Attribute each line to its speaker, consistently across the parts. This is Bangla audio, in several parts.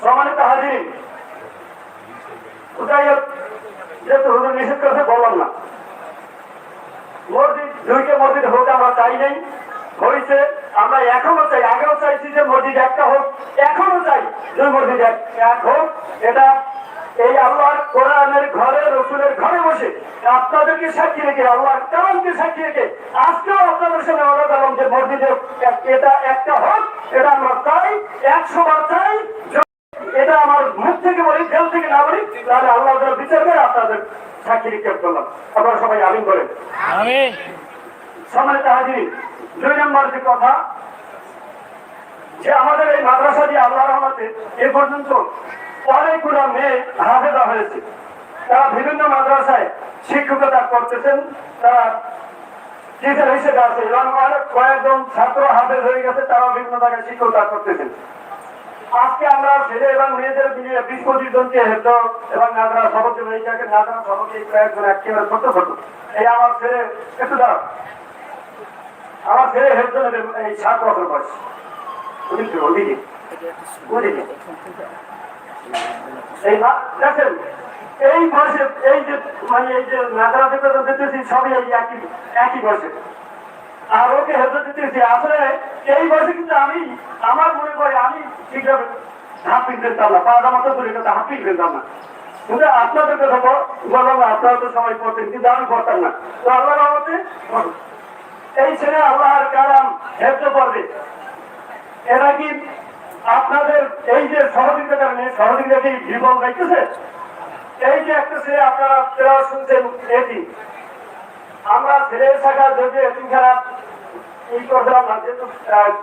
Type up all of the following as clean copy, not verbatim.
Speaker 1: সম্মানিত হাজির, যেহেতু হুজুর নিষেধ করেছে বললাম না। মসজিদ দুইটা মসজিদ হোক আমরা চাই নাই, হয়েছে। আমরা এখনো চাই, আগেও চাইছি যে মসজিদ একটা হোক, এখনো চাই দুই মসজিদ এক হোক। এটা এই আল্লাহর কোরআনের ঘরে, রসুলের ঘরে বসে আপনাদেরকে সাক্ষী রেখে, আল্লাহর কালামকে সাক্ষী রেখে আজকেও আপনাদের সামনে অর্ডার করলাম যে মসজিদের এটা একটা হোক। এটা আমরা চাই, 100 বার চাই। এটা আমার মুখ থেকে বলি, জেল থেকে না বলি, তাহলে আল্লাহ বিচার করে আপনাদের সাক্ষী রেখে করলাম। আপনারা সবাই আমিন করেন। সম্মানিত হাজির, 2 নম্বর যে কথা, যে আমাদের এই মাদ্রাসা দিয়ে আল্লাহর রহমতে এ পর্যন্ত অনেকগুলো মেয়ে হাফেজা হয়েছে। তারা বিভিন্ন মাদ্রাসায় শিক্ষকতা করতেছেন, তারা টিচার হিসেবে আছে এবং অনেক কয়েকজন ছাত্র হাফেজ হয়ে গেছে, তারাও বিভিন্ন জায়গায় শিক্ষকতা করতেছেন। আজকে আমরা ছেলে এবং মেয়েদের মিলিয়ে 20-25 জনকে হেফজ এবং নাজরা সবক দেবো। এইটাকে নাজরা সবক এই কয়েকজন একেবারে ছোট ছোট। এই আমার ছেলে একটু দাঁড়াও, আমার ছেলে হেফজ নেবে এই 7 বছর বয়স। ওদিকে ওদিকে এই দেখেন, এই বয়সে এই যে মানে এই যে নাজরা দিতেছি সবই এই একই বয়সে, আর ওকে হেফজ দিতেছি। আসলে এই বয়সে কিন্তু আমি আমার মনে করি আমি ঠিকভাবে হাত পিন ফেলতাম না, পাজামা তো দূরে কথা হাত পিন ফেলতাম না। কিন্তু আপনাদের কথা বললাম, আপনারা তো সবাই করতেন, কিন্তু আমি করতাম না। তো আল্লাহ রহমতে এই ছেলে আল্লাহর কালাম হেফজ করবে। এরা কি আপনাদের এই যে সহযোগিতা কারণে সহযোগিতা কি বিফল যাইতেছে? এই যে একটা ছেলে আপনারা শুনছেন, এটি আমরা ছেলের শাখা যদি এটি খারাপ এই করছিলাম না, যেহেতু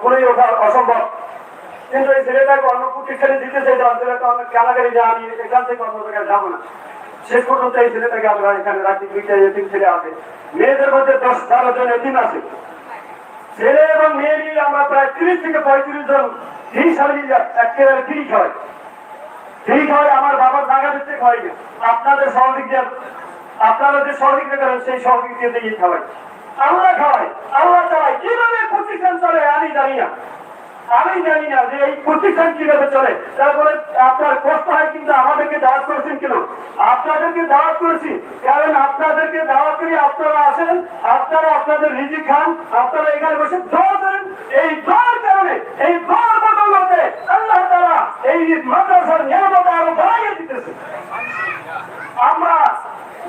Speaker 1: ঘুরে ওঠা অসম্ভব, কিন্তু এই ছেলেটাকে অন্য প্রতিষ্ঠানে দিতে চাইছিলাম। ছেলেটা অনেক কানাকারি যে আমি এখান থেকে অন্য জায়গায় যাবো না, শেষ পর্যন্ত এই ছেলেটাকে আমরা এখানে রাখি। 2টা এতিম ছেলে আছে, মেয়েদের মধ্যে 10-12 জন এতিম আছে। ছেলে এবং মেয়ে নিয়ে আমরা প্রায় 30 থেকে 35 জন একেবারে ফ্রি খাওয়াই। ফ্রি খাওয়াই, আমার বাবার জায়গা দিতে খাওয়াই না। আপনাদের সহযোগিতা, আপনারা যে সহযোগিতা করেন সেই সহযোগিতা দিয়ে খাওয়াই। আল্লাহ খাওয়াই, আল্লাহ চালাই। কিভাবে প্রতিষ্ঠান চলে আমি জানি না, আমি জানি না যে এই প্রতিষ্ঠান কিভাবে চলে। তারপরে আপনার কষ্ট হয়, কিন্তু আমাদেরকে দাওয়াত করেছেন কেন? আপনাদেরকে দাওয়াত করেছি কারণ আপনাদেরকে দাওয়াত করে আপনারা আসেন, আপনারা আপনাদের রিজিক খান, আপনারা এখানে বসে দোয়া করেন। এই দোয়ার কারণে, এই দোয়ার বদৌলতে আল্লাহ তাআলা এই মাদ্রাসার নিয়ামত আরো বাড়িয়ে দিতেছে। আমরা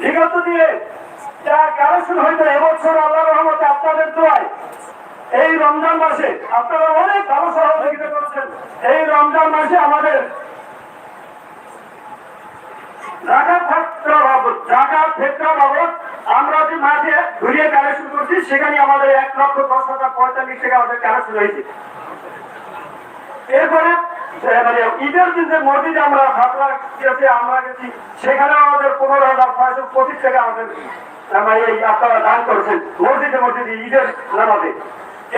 Speaker 1: বিগত দিয়ে যা কালেকশন হইতো, এবছর আল্লাহর রহমতে আপনাদের দোয়ায় এই রমজান মাসে আপনারা অনেক ভালো সহযোগিতা করছেন। এই রমজান মাসে আমাদের জাকাত ফিতরা বাবদ আমরা যে মাঠে ঘুরিয়ে কালেকশন করছি, সেখানে আমাদের 1,10,45 টাকা আমাদের কালেকশন হয়েছে। এরপরে মানে ঈদের দিন যে মসজিদে আমরা আমরা গেছি, সেখানে আমাদের 15,525 টাকা আমাদের আপনারা দান করেছেন মসজিদে ঈদের নামাজে।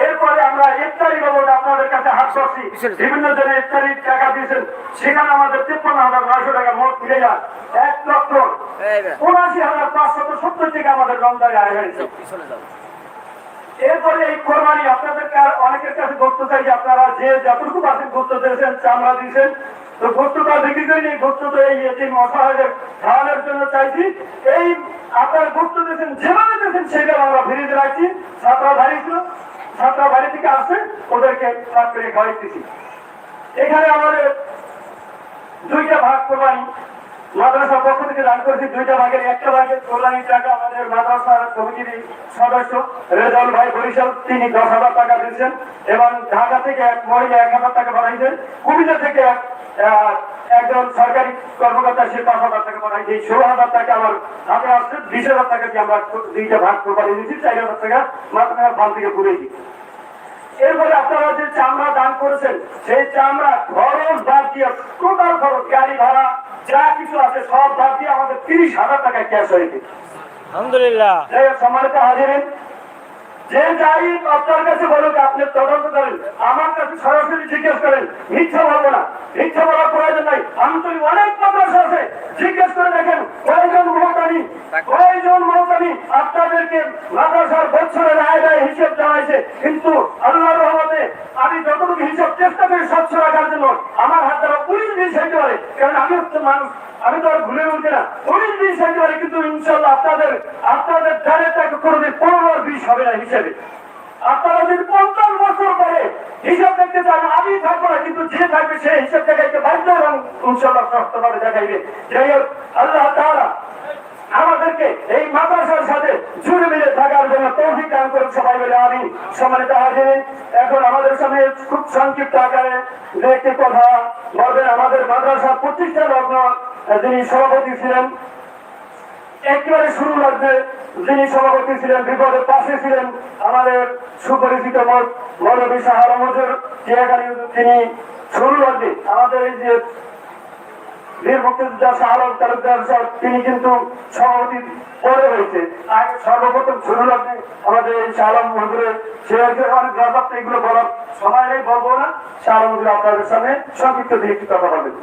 Speaker 1: এরপরে আমরা ইফতারি বাবদ আপনাদের কাছে হাত করছি, বিভিন্ন জনের ইফতারির টাকা দিয়েছেন, সেখানে আমাদের 53,900 টাকা মোট মিলে যায় 1,79,570 টাকা আমাদের রমজানে আয় হয়েছে। এরপরে এই কোরবানি আপনাদেরকে অনেকের কাছে গোস্ত চাই, আপনারা যে যতটুকু পাচ্ছেন গোস্ত দিয়েছেন, চামড়া দিয়েছেন, তো গোস্তটা বিক্রি করিনি, গোস্ত তো এই অসহায়দের খাওয়ানোর জন্য চাইছি। এই আপনারা গোস্ত দিয়েছেন, যেভাবে দিয়েছেন সেটা আমরা ফিরিয়ে রাখছি। ছাত্রা বাড়ি থেকে আসে, ওদেরকে ভাগ করে খাওয়াইতেছি। এখানে আমাদের 2টা ভাগ কোরবানি মাদ্রাসার পক্ষ থেকে দান করেছি। 2টা ভাগের একটা ভাগের কোরবানির টাকা আমাদের মাদ্রাসার কমিটির সদস্য রেজাউল ভাই বরিশাল, তিনি 10,000 টাকা দিয়েছেন এবং ঢাকা থেকে এক মহিলা 1,000 টাকা পাঠাইছেন। কুমিল্লা থেকে একজন সরকারি কর্মকর্তা সে 5,000 টাকা পাঠাইছে। 16,000 টাকা আমার হাতে আসছে। 20,000 টাকা দিয়ে আমরা 2টা ভাগ কোরবানি দিয়েছি। 4,000 টাকা মাদ্রাসার ফান্ড থেকে ঘুরেছি। এরপরে আপনারা যে চামড়া দান করেছেন, সেই চামড়া খরচ বাদ দিয়ে, টোটাল খরচ, গাড়ি ভাড়া যা কিছু আছে সব বাদ দিয়ে আমাদের 30,000 টাকা ক্যাশ হয়েছে।
Speaker 2: আলহামদুলিল্লাহ।
Speaker 1: সম্মানিত হাজিরিন, যে যাই আপনার কাছে বলুক, আপনি তদন্ত করেন, আমার কাছে সরাসরি জিজ্ঞেস করেন, মিথ্যা বলবো না, মিথ্যা বলার প্রয়োজন নাই। আন্তরিক অনেক মাদ্রাসা আছে, জিজ্ঞেস করে দেখেন কয়জন মহতামি আপনাদেরকে মাদ্রাসার বছরের আয় ব্যয় হিসেব জানাইছে। কিন্তু আল্লাহর রহমতে আমি যতটুকু হিসাব চেষ্টা করি স্বচ্ছ রাখার জন্য আমার হাত দ্বারা 19-20 হইতে পারে, কারণ আমি হচ্ছে মানুষ, আমি তো আর ভুলে বলছি না, 19-20 হইতে পারে, কিন্তু ইনশাল্লাহ আপনাদের ডাইরেক্ট কোনোদিন 15-20 হবে না হিসেবে। আপনারা যদি 50 বছর পরে হিসাব দেখতে চান, আমি থাকবো না, কিন্তু যে থাকবে সে হিসাব দেখাইতে বাধ্য এবং ইনশাল্লাহ শক্তভাবে দেখাইবে। যাই হোক, আল্লাহ তাআলা আমাদেরকে এই মাদ্রাসার সাথে জুড়ে মিলে থাকার জন্য তৌফিক দান করুন, সবাই মিলে আমিন। সম্মানিত হাজিরিন, এখন আমাদের সামনে খুব সংক্ষিপ্ত আকারে যে একটি কথা বলবেন আমাদের মাদ্রাসার প্রতিষ্ঠা লগ্ন যিনি সভাপতি ছিলেন, একেবারে শুরু লাগবে যিনি সভাপতি ছিলেন, বিপদের পাশে ছিলেন আমাদের সুপরিচিত মৌলভী শাহ আলম হুজুর টিয়াখালী, তিনি শুরু লাগবে আমাদের এই যে বীর মুক্তিযোদ্ধা শাহ আলম তালুকদার সাহেব, তিনি কিন্তু সভাপতি পরে হয়েছে। আগে সর্বপ্রথম শুরু লাগবে আমাদের এই শাহ আলম হুজুরের, সে অনেক গল্প, এগুলো বলার সময় নেই, বলবো না। শাহ আলম হুজুর আপনাদের সামনে সংক্ষিপ্ত দিয়ে একটি কথা বলবেন।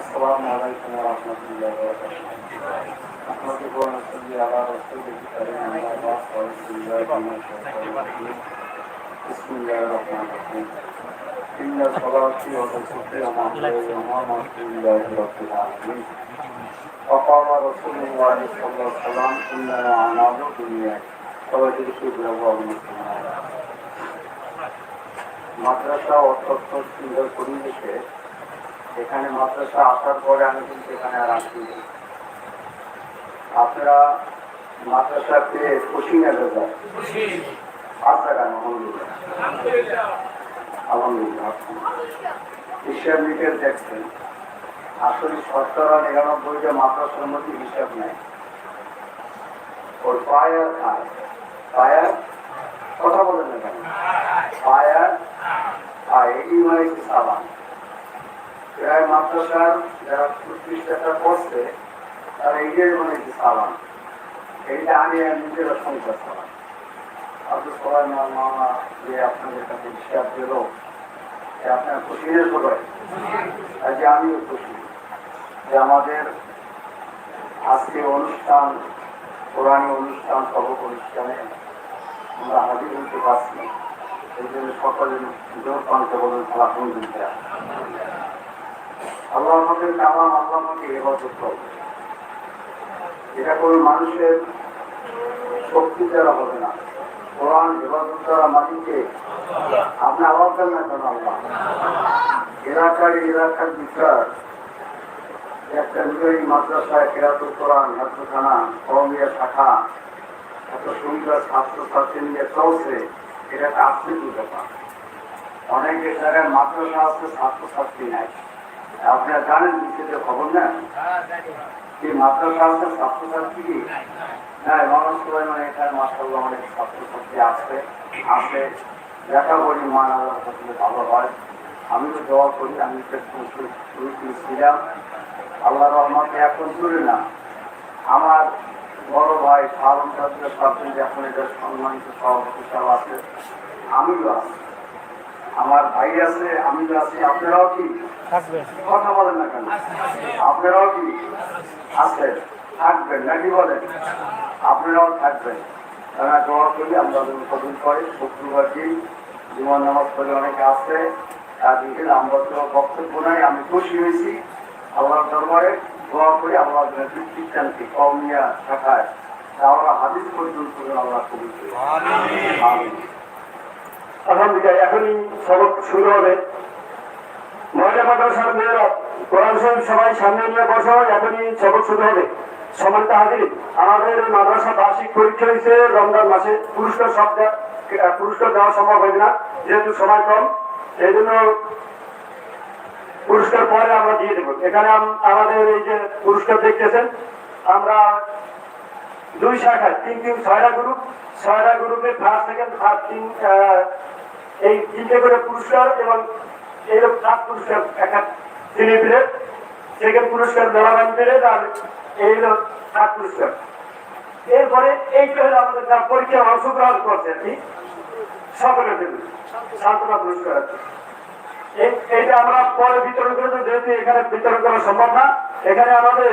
Speaker 2: السلام عليكم ورحمة الله وبركاته. أحمده ونصلي على رسوله الكريم أما بعد فأعوذ بالله من الشيطان الرجيم. بسم الله الرحمن الرحيم. إن صلاتي ونسكي ومحياي ومماتي لله رب العالمين. وقال رسول الله صلى الله عليه وسلم إنما أعمال بالنيات وبشر بالله المسلمين. মাদ্রাসা অত্যন্ত সুন্দর পরিবেশে, এখানে মাদ্রাসা আসার পরে আমি কিন্তু এখানে আর আসি। আপনারা মাদ্রাসা পেয়ে খুশি না দাদা? আচ্ছা, কেন? আলহামদুলিল্লাহ। হিসাব মিটার দেখছেন, আসলে 99-টা মাদ্রাসার মধ্যে হিসাব নেয়। ওর পায়ার খায়, পায়ার কথা বলেন না কেন? পায়ার খায়, এই মানে সাবান। প্রায় মাদ্রাসার যারা প্রতিষ্ঠাটা করছে তারা এইটাই মনে হচ্ছে সালাম, এইটা আমি নিজেরা সংসার সালাম। আপনি সবাই মামা যে আপনাদের কাছে হিসাব দিল, আপনার খুশি হয়ে সবাই, আজকে আমিও খুশি যে আমাদের আজকে অনুষ্ঠান, কোরআনী অনুষ্ঠান, সবক অনুষ্ঠানে আমরা হাজির হতে পারছি। এই জন্য সকলের জোর পান্তে বলুন আলহামদুলিল্লাহ। আল্লাহ আমাদের কালাম, আল্লাহ আমাকে হেফাজত করবে। এটা কোনো মানুষের শক্তি দ্বারা হবে না, কোরআন হেফাজত দ্বারা মালিককে। আপনি আওয়াজ দেন না কেন? আল্লাহ এলাকার বিচার একটা নিজেরই মাদ্রাসায় কেরাতুল কোরআন হাফেজখানা কওমিয়া শাখা এত সুন্দর ছাত্রছাত্রী নিয়ে চলছে, এটা একটা আশ্চর্য ব্যাপার। অনেক জায়গায় মাদ্রাসা আছে, ছাত্রছাত্রী নাই। আপনারা জানেন নিশ্চিত খবর না যে মাদ্রাসা আছে, ছাত্রছাত্রী নাই। মানুষ সবাই মানে এখানে মাশাআল্লাহ অনেক ছাত্রছাত্রী আসে দেখা করি, মান আল্লাহ ভালো হয়। আমি তো দোয়া করি, আমি শুরু ছিলাম আল্লাহ রহমতে, এখন চলে না। আমার বড় ভাই শাহরুম সাহেব এখন এটা সম্মানিত সভাপতি সাহেব আছে, আমিও আছি, আমার ভাই আছে, আমিও আছি। আপনারাও কি কথা বলেন না কেন? আপনারাও কি আছেন, থাকবেন নাকি বলেন? আপনারাও থাকবেন। তারা দোয়া করি, আমরা কবুল করে। শুক্রবার দিন জীবন নামাজ পড়ে অনেকে আসছে, তাদেরকে আমরা তো বক্তব্য নাই। আমি খুশি হয়েছি আল্লাহর দরবারে, দোয়া করি আল্লাহ খ্রিস্টানকে কওমিয়া শাখায় তারা হাদিস পর্যন্ত আল্লাহ কবুল করে।
Speaker 1: আলহামদুলিল্লাহ, এখনই সবক শুরু হবে। মহিলা মাদ্রাসার মেয়েরা কোরআন শরীফ সবাই সামনে নিয়ে বসো, এখনই সবক শুরু হবে। সম্মানিত হাজির, আমাদের মাদ্রাসা বার্ষিক পরীক্ষা হয়েছে রমজান মাসে। পুরস্কার দেওয়া সম্ভব হবে না, যেহেতু সময় কম, এই জন্য পুরস্কার পরে আমরা দিয়ে দেবো। এখানে আমাদের এই যে পুরস্কার দেখতেছেন, আমরা 2 শাখায় 6টা গ্রুপে ফার্স্ট, সেকেন্ড, থার্ড, এই 3টে করে পুরস্কার এবং এইরকম 7 পুরস্কার একটা চিনি পিরিয়ড, সেকেন্ড পুরস্কার মেলাবান পিরিয়ড, আর এই হলো 7 পুরস্কার। এরপরে এইটা হলো আমাদের যারা পরীক্ষায় অংশগ্রহণ করছে আর কি, সকলের জন্য 7টা পুরস্কার আছে। এইটা আমরা পরে বিতরণ করে দেবো, যেহেতু এখানে বিতরণ করা সম্ভব না। এখানে আমাদের